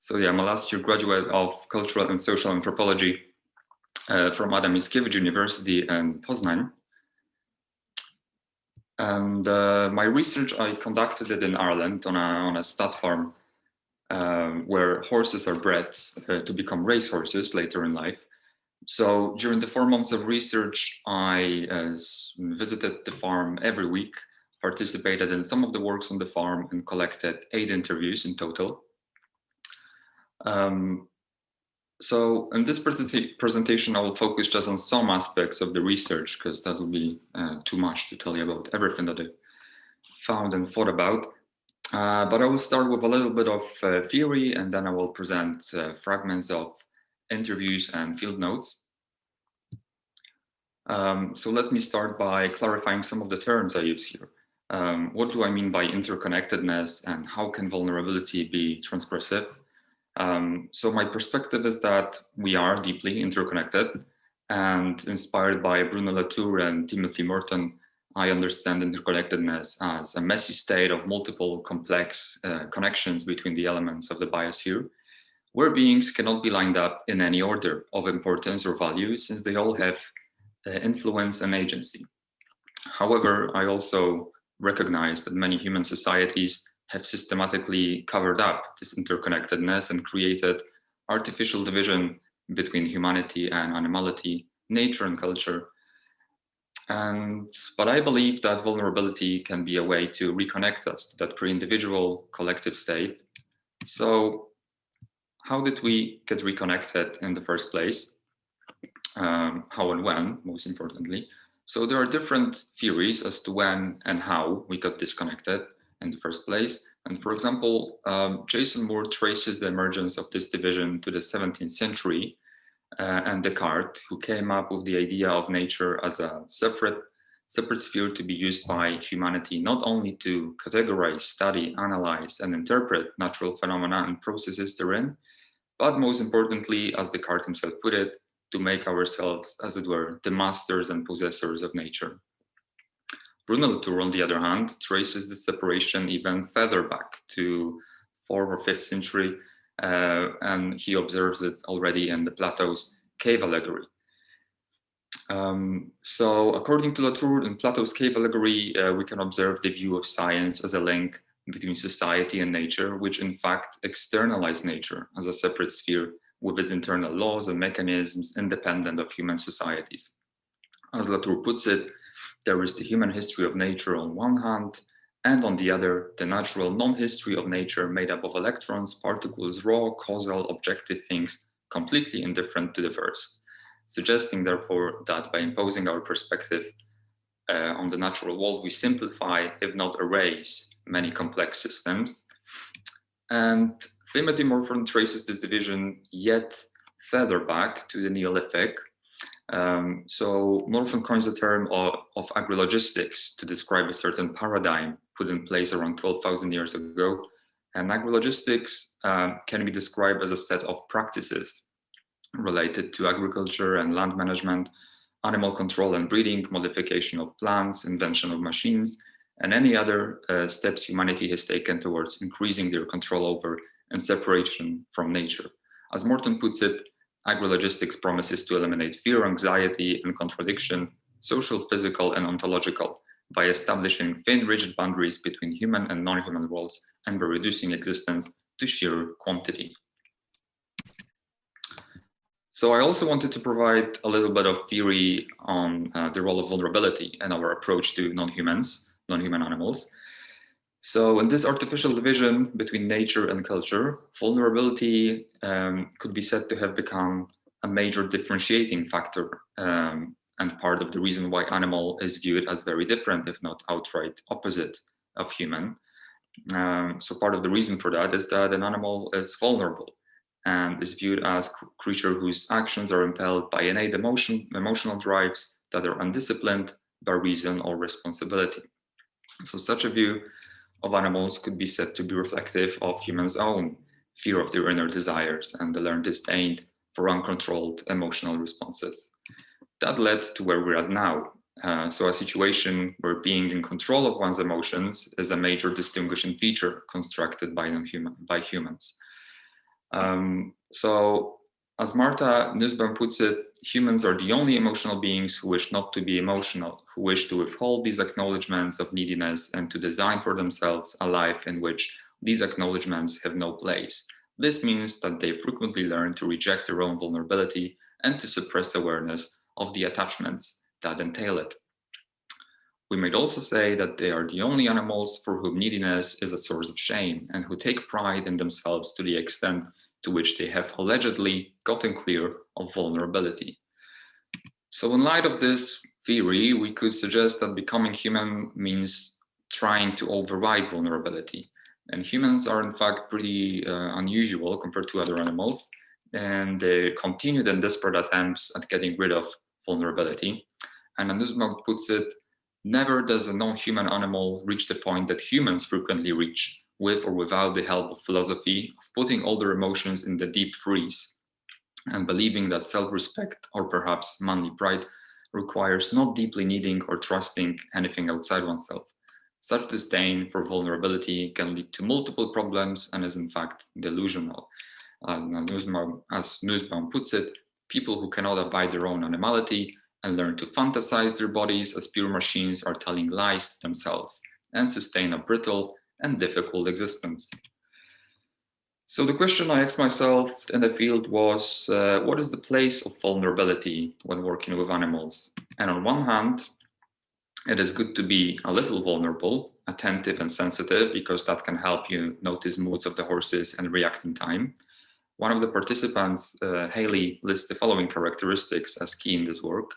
So yeah, I'm a last year graduate of Cultural and Social Anthropology from Adam Mickiewicz University in Poznań. And my research, I conducted it in Ireland on a stud farm where horses are bred to become racehorses later in life. So during the 4 months of research, I visited the farm every week, participated in some of the works on the farm, and collected 8 interviews in total. So in this presentation, I will focus just on some aspects of the research, because that would be too much to tell you about everything that I found and thought about. But I will start with a little bit of theory, and then I will present fragments of interviews and field notes. So let me start by clarifying some of the terms I use here. What do I mean by interconnectedness, and how can vulnerability be transgressive? So my perspective is that we are deeply interconnected, and inspired by Bruno Latour and Timothy Morton, I understand interconnectedness as a messy state of multiple complex connections between the elements of the biosphere, where beings cannot be lined up in any order of importance or value, since they all have influence and agency. However, I also recognize that many human societies have systematically covered up this interconnectedness and created artificial division between humanity and animality, nature and culture. But I believe that vulnerability can be a way to reconnect us to that pre-individual collective state. So how did we get reconnected in the first place? How and when, most importantly. So there are different theories as to when and how we got disconnected in the first place. And for example, Jason Moore traces the emergence of this division to the 17th century and Descartes, who came up with the idea of nature as a separate sphere to be used by humanity, not only to categorize, study, analyze, and interpret natural phenomena and processes therein, but most importantly, as Descartes himself put it, to make ourselves, as it were, the masters and possessors of nature. Bruno Latour, on the other hand, traces the separation even further back to 4th or 5th century, and he observes it already in the Plato's cave allegory. So according to Latour, in Plato's cave allegory, we can observe the view of science as a link between society and nature, which in fact externalize nature as a separate sphere with its internal laws and mechanisms independent of human societies. As Latour puts it, there is the human history of nature on one hand, and on the other, the natural non-history of nature made up of electrons, particles, raw, causal, objective things, completely indifferent to the first, suggesting therefore that by imposing our perspective on the natural world, we simplify, if not erase, many complex systems. And Timothy Morton traces this division yet further back to the Neolithic. So Morton coins the term of agrologistics to describe a certain paradigm put in place around 12,000 years ago. And agrologistics can be described as a set of practices related to agriculture and land management, animal control and breeding, modification of plants, invention of machines, and any other steps humanity has taken towards increasing their control over and separation from nature. As Morton puts it, agrologistics promises to eliminate fear, anxiety, and contradiction, social, physical, and ontological, by establishing thin, rigid boundaries between human and non-human worlds, and by reducing existence to sheer quantity. So I also wanted to provide a little bit of theory on the role of vulnerability and our approach to non-human animals. So in this artificial division between nature and culture, vulnerability could be said to have become a major differentiating factor and part of the reason why animal is viewed as very different, if not outright opposite of human. So part of the reason for that is that an animal is vulnerable and is viewed as a creature whose actions are impelled by innate emotional drives that are undisciplined by reason or responsibility. So such a view of animals could be said to be reflective of humans' own fear of their inner desires and the learned disdain for uncontrolled emotional responses. That led to where we're at now. So a situation where being in control of one's emotions is a major distinguishing feature constructed by humans. So, as Marta Nussbaum puts it, humans are the only emotional beings who wish not to be emotional, who wish to withhold these acknowledgements of neediness and to design for themselves a life in which these acknowledgements have no place. This means that they frequently learn to reject their own vulnerability and to suppress awareness of the attachments that entail it. We might also say that they are the only animals for whom neediness is a source of shame and who take pride in themselves to the extent to which they have allegedly gotten clear of vulnerability. So in light of this theory, we could suggest that becoming human means trying to override vulnerability. And humans are in fact pretty unusual compared to other animals, and they continued and desperate attempts at getting rid of vulnerability. And Nussbaum puts it, never does a non-human animal reach the point that humans frequently reach, with or without the help of philosophy, of putting all their emotions in the deep freeze and believing that self-respect or perhaps manly pride requires not deeply needing or trusting anything outside oneself. Such disdain for vulnerability can lead to multiple problems and is in fact delusional. As Nussbaum puts it, people who cannot abide their own animality and learn to fantasize their bodies as pure machines are telling lies to themselves and sustain a brittle and difficult existence. So the question I asked myself in the field was, what is the place of vulnerability when working with animals? And on one hand, it is good to be a little vulnerable, attentive and sensitive, because that can help you notice moods of the horses and react in time. One of the participants, Haley, lists the following characteristics as key in this work.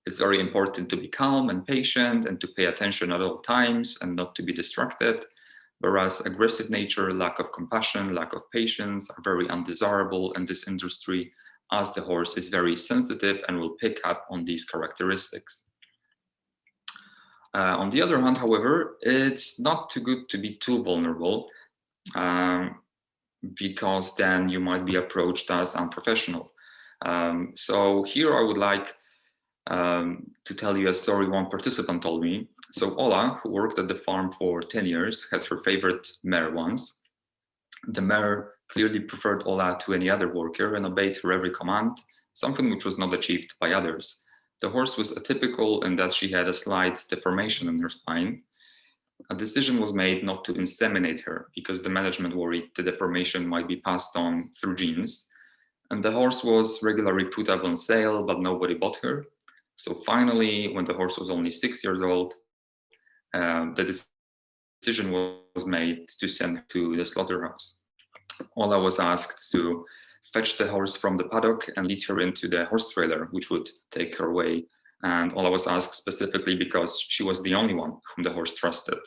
It's very important to be calm and patient and to pay attention at all times and not to be distracted. Whereas aggressive nature, lack of compassion, lack of patience are very undesirable in this industry, as the horse is very sensitive and will pick up on these characteristics. On the other hand, however, it's not too good to be too vulnerable, because then you might be approached as unprofessional. So here I would like to tell you a story one participant told me. So Ola, who worked at the farm for 10 years, had her favorite mare once. The mare clearly preferred Ola to any other worker and obeyed her every command, something which was not achieved by others. The horse was atypical in that she had a slight deformation in her spine. A decision was made not to inseminate her because the management worried the deformation might be passed on through genes. And the horse was regularly put up on sale, but nobody bought her. So finally, when the horse was only 6 years old, the decision was made to send her to the slaughterhouse. Ola was asked to fetch the horse from the paddock and lead her into the horse trailer, which would take her away. And Ola was asked specifically because she was the only one whom the horse trusted.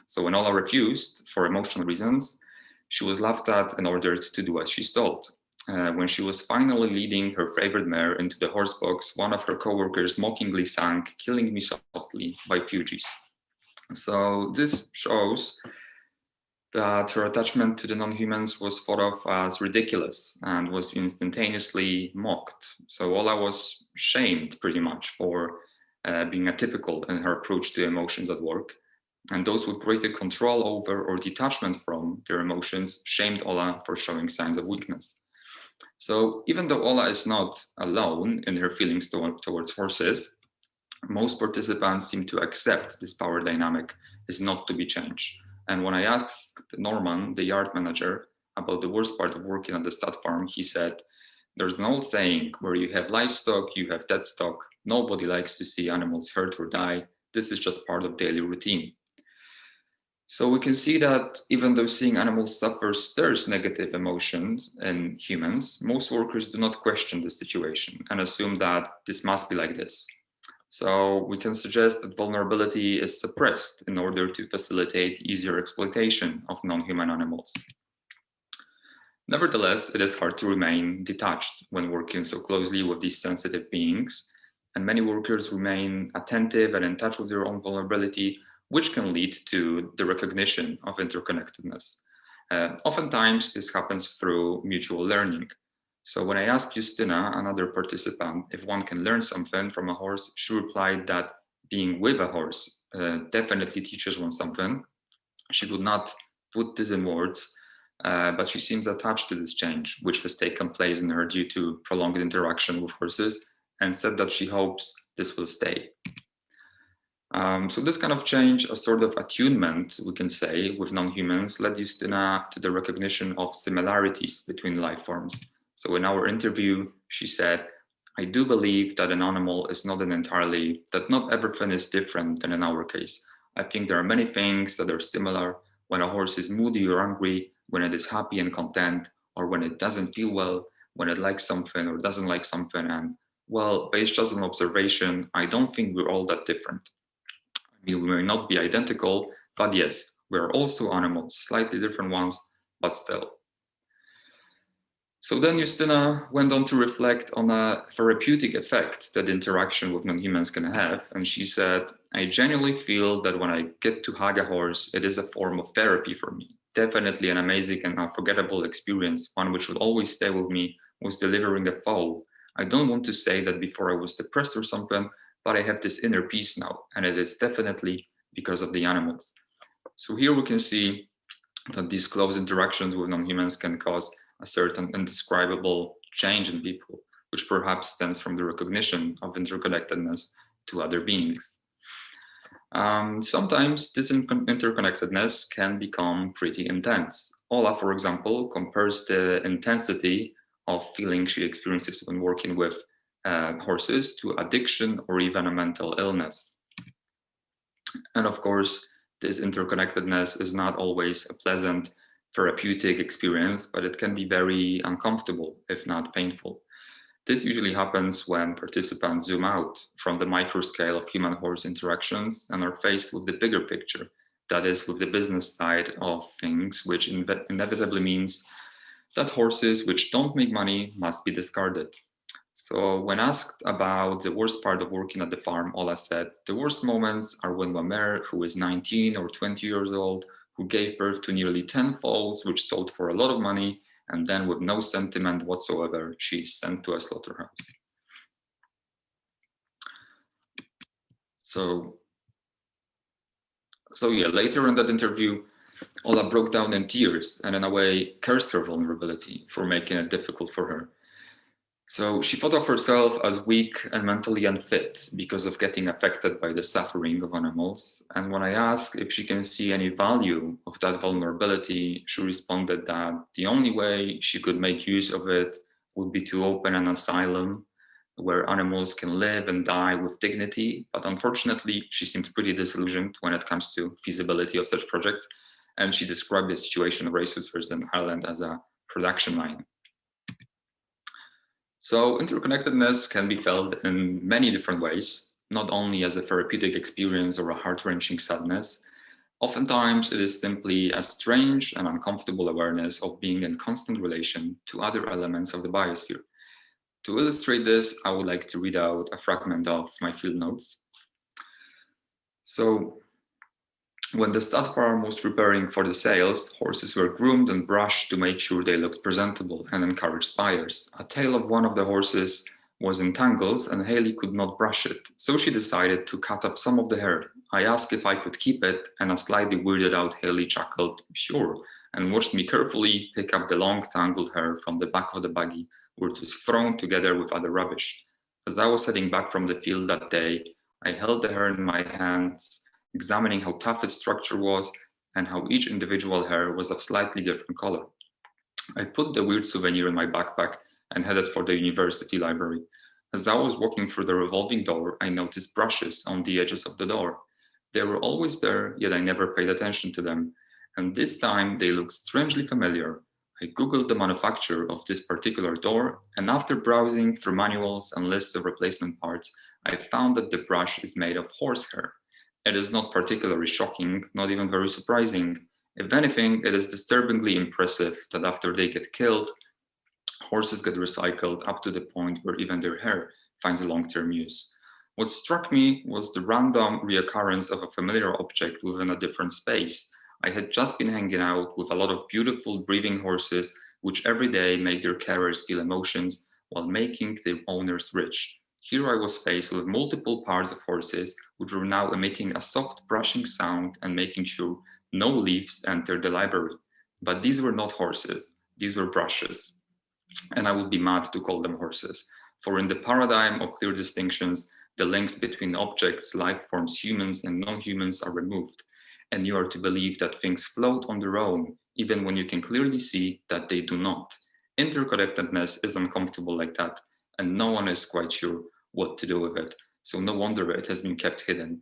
So when Ola refused for emotional reasons, she was laughed at and ordered to do as she's told. When she was finally leading her favorite mare into the horse box, one of her coworkers mockingly sang "Killing Me Softly" by Fugees. So this shows that her attachment to the non-humans was thought of as ridiculous and was instantaneously mocked. So Ola was shamed pretty much for being atypical in her approach to emotions at work. And those with greater control over or detachment from their emotions shamed Ola for showing signs of weakness. So even though Ola is not alone in her feelings towards horses, most participants seem to accept this power dynamic is not to be changed. And when I asked Norman, the yard manager, about the worst part of working at the stud farm, he said, "There's an old saying, where you have livestock, you have dead stock. Nobody likes to see animals hurt or die. This is just part of daily routine." So we can see that even though seeing animals suffer stirs negative emotions in humans, most workers do not question the situation and assume that this must be like this. So we can suggest that vulnerability is suppressed in order to facilitate easier exploitation of non-human animals. Nevertheless, it is hard to remain detached when working so closely with these sensitive beings, and many workers remain attentive and in touch with their own vulnerability, which can lead to the recognition of interconnectedness. Oftentimes, this happens through mutual learning. So when I asked Justina, another participant, if one can learn something from a horse, she replied that being with a horse definitely teaches one something. She could not put this in words, but she seems attached to this change, which has taken place in her due to prolonged interaction with horses, and said that she hopes this will stay. So this kind of change, a sort of attunement, we can say, with non-humans, led Justyna to the recognition of similarities between life forms. So in our interview, she said, "I do believe that an animal is not that not everything is different than in our case. I think there are many things that are similar. When a horse is moody or angry, when it is happy and content, or when it doesn't feel well, when it likes something or doesn't like something. And well, based just on observation, I don't think we're all that different. We may not be identical, but yes, we are also animals, slightly different ones, but still." So then Justyna went on to reflect on a therapeutic effect that interaction with non-humans can have. And she said, "I genuinely feel that when I get to hug a horse, it is a form of therapy for me. Definitely an amazing and unforgettable experience. One which will always stay with me was delivering a foal. I don't want to say that before I was depressed or something, but I have this inner peace now, and it is definitely because of the animals." So here we can see that these close interactions with non-humans can cause a certain indescribable change in people, which perhaps stems from the recognition of interconnectedness to other beings. Sometimes this interconnectedness can become pretty intense. Ola, for example, compares the intensity of feeling she experiences when working with horses to addiction or even a mental illness. And of course, this interconnectedness is not always a pleasant therapeutic experience, but it can be very uncomfortable, if not painful. This usually happens when participants zoom out from the micro scale of human-horse interactions and are faced with the bigger picture, that is, with the business side of things, which inevitably means that horses which don't make money must be discarded. So when asked about the worst part of working at the farm, Ola said, "The worst moments are when one mare who is 19 or 20 years old, who gave birth to nearly 10 foals, which sold for a lot of money, and then with no sentiment whatsoever, she is sent to a slaughterhouse." So yeah, later in that interview, Ola broke down in tears and in a way cursed her vulnerability for making it difficult for her. So she thought of herself as weak and mentally unfit because of getting affected by the suffering of animals. And when I asked if she can see any value of that vulnerability, she responded that the only way she could make use of it would be to open an asylum where animals can live and die with dignity. But unfortunately, she seemed pretty disillusioned when it comes to feasibility of such projects. And she described the situation of racehorses in Ireland as a production line. So interconnectedness can be felt in many different ways, not only as a therapeutic experience or a heart-wrenching sadness. Oftentimes, it is simply a strange and uncomfortable awareness of being in constant relation to other elements of the biosphere. To illustrate this, I would like to read out a fragment of my field notes. So, when the stud farm was preparing for the sales, horses were groomed and brushed to make sure they looked presentable and encouraged buyers. A tail of one of the horses was in tangles and Haley could not brush it, so she decided to cut off some of the hair. I asked if I could keep it, and a slightly weirded out Haley chuckled, "Sure," and watched me carefully pick up the long tangled hair from the back of the buggy, where it was thrown together with other rubbish. As I was heading back from the field that day, I held the hair in my hands, examining how tough its structure was and how each individual hair was of slightly different color. I put the weird souvenir in my backpack and headed for the university library. As I was walking through the revolving door, I noticed brushes on the edges of the door. They were always there, yet I never paid attention to them. And this time they looked strangely familiar. I Googled the manufacturer of this particular door, and after browsing through manuals and lists of replacement parts, I found that the brush is made of horsehair. It is not particularly shocking, not even very surprising. If anything, it is disturbingly impressive that after they get killed, horses get recycled up to the point where even their hair finds a long-term use. What struck me was the random reoccurrence of a familiar object within a different space. I had just been hanging out with a lot of beautiful breathing horses, which every day made their carriers feel emotions while making their owners rich. Here I was faced with multiple pairs of horses, which were now emitting a soft brushing sound and making sure no leaves entered the library. But these were not horses, these were brushes. And I would be mad to call them horses. For in the paradigm of clear distinctions, the links between objects, life forms, humans and non-humans are removed. And you are to believe that things float on their own, even when you can clearly see that they do not. Interconnectedness is uncomfortable like that, and no one is quite sure what to do with it. So no wonder it has been kept hidden.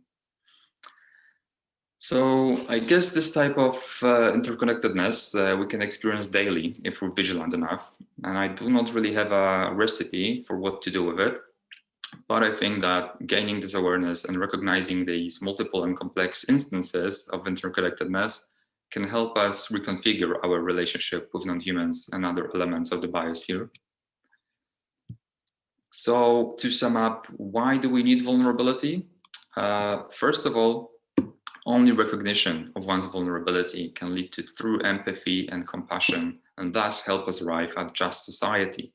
So I guess this type of interconnectedness we can experience daily if we're vigilant enough. And I do not really have a recipe for what to do with it. But I think that gaining this awareness and recognizing these multiple and complex instances of interconnectedness can help us reconfigure our relationship with non-humans and other elements of the biosphere. So to sum up, why do we need vulnerability? First of all, only recognition of one's vulnerability can lead to true empathy and compassion, and thus help us arrive at just society.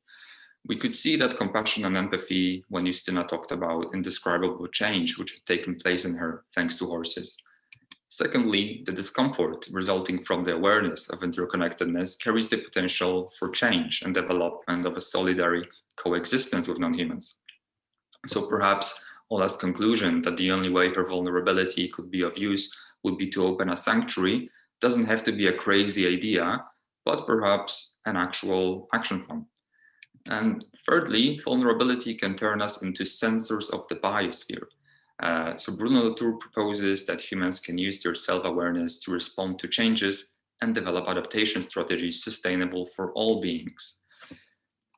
We could see that compassion and empathy when Justina talked about indescribable change which had taken place in her thanks to horses. Secondly, the discomfort resulting from the awareness of interconnectedness carries the potential for change and development of a solidary coexistence with non-humans. So perhaps Ola's conclusion that the only way for vulnerability could be of use would be to open a sanctuary doesn't have to be a crazy idea, but perhaps an actual action plan. And thirdly, vulnerability can turn us into sensors of the biosphere. So Bruno Latour proposes that humans can use their self-awareness to respond to changes and develop adaptation strategies sustainable for all beings.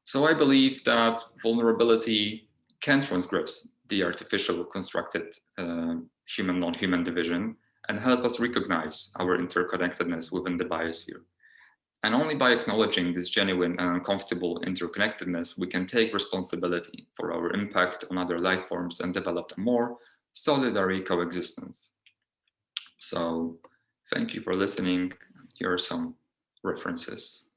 So I believe that vulnerability can transgress the artificial constructed human-non-human division and help us recognize our interconnectedness within the biosphere. And only by acknowledging this genuine and uncomfortable interconnectedness, we can take responsibility for our impact on other life forms and develop a more solidary coexistence. So thank you for listening. Here are some references.